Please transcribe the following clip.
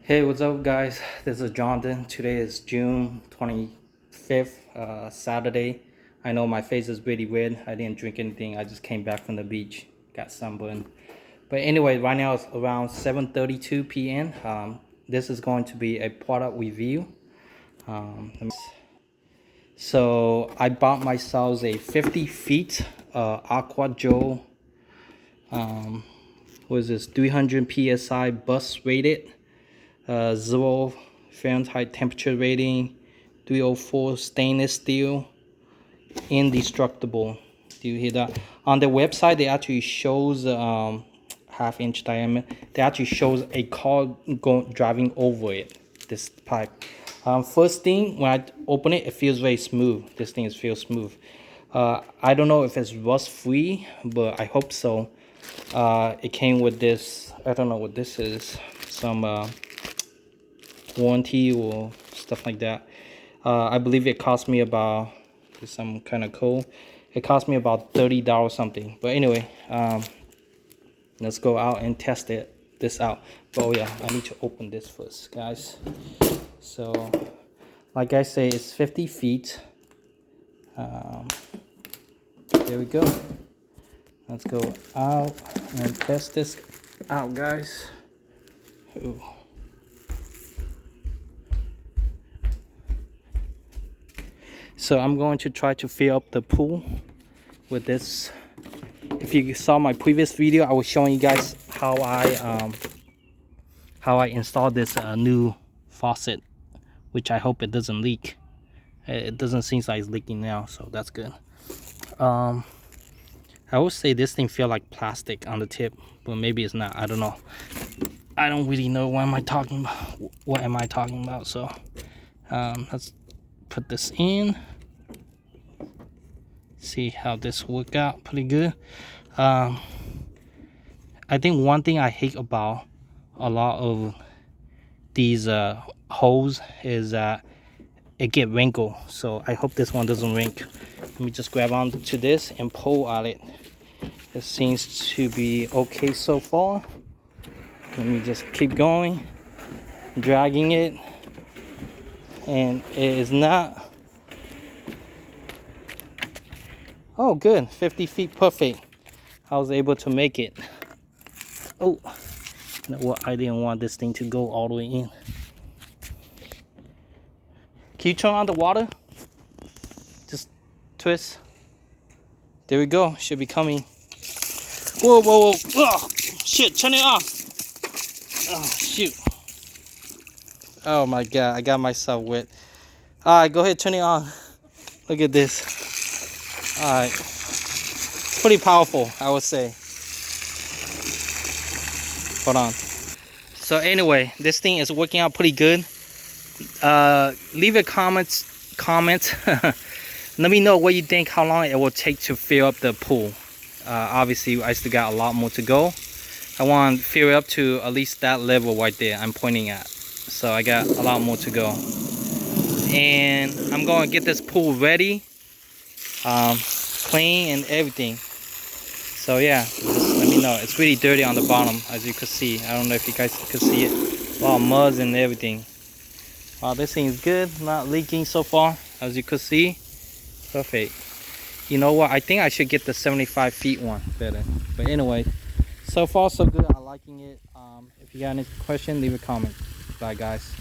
Hey, what's up, guys? This is Jonathan. Today is June 25th, Saturday. I know my face is really red. I didn't drink anything. I just came back from the beach, got sunburned. But anyway, right now it's around 7:32 p.m. This is going to be a product review. So I bought myself a 50 feet Aqua Joe. What is this? 300 psi bus rated. 0 Fahrenheit temperature rating, 304 stainless steel, indestructible. Do you hear that? On the website, they actually shows half-inch diameter. They actually shows a car driving over it. This pipe. First thing, when I open it, it feels very smooth. This thing feels smooth. I don't know if it's rust free, but I hope so. It came with this. I don't know what this is. Some warranty or stuff like that. I believe it cost me about some kind of code. It cost me about $30 something. But anyway, let's go out and test this out. But oh yeah, I need to open this first, guys. So, like I say, it's 50 feet. There we go. Let's go out and test this out, guys. Ooh. So I'm going to try to fill up the pool with this. If you saw my previous video, I was showing you guys how I installed this new faucet, which I hope it doesn't leak. It doesn't seem like it's leaking now, so that's good. I would say this thing feels like plastic on the tip, but maybe it's not. I don't know. I don't really know what am I talking about. What am I talking about? So let's put this in. See how this worked out pretty good. I think one thing I hate about a lot of these hose is that it get wrinkled. So I hope this one doesn't wrinkle. Let me just grab onto this and pull at it. It seems to be okay so far. Let me just keep going, dragging it, and it is not. Oh, good. 50 feet, perfect. I was able to make it. Oh, you know what? I didn't want this thing to go all the way in. Can you turn on the water? Just twist. There we go. Should be coming. Whoa, whoa, whoa. Oh, shit. Turn it off. Oh, shoot. Oh, my God. I got myself wet. All right, go ahead. Turn it on. Look at this. All right, it's pretty powerful, I would say. Hold on. So anyway, this thing is working out pretty good. Leave a comment. Let me know what you think, how long it will take to fill up the pool. Obviously, I still got a lot more to go. I want to fill it up to at least that level right there I'm pointing at. So I got a lot more to go. And I'm going to get this pool ready. Clean and everything. So yeah, just let me know. It's really dirty on the bottom, as you can see. I don't know if you guys can see it. A lot of mud and everything. This thing is good, not leaking so far, as you can see. Perfect. You know what? I think I should get the 75 feet one better. But anyway, so far so good. I'm liking it. If you got any question, leave a comment. Bye, guys.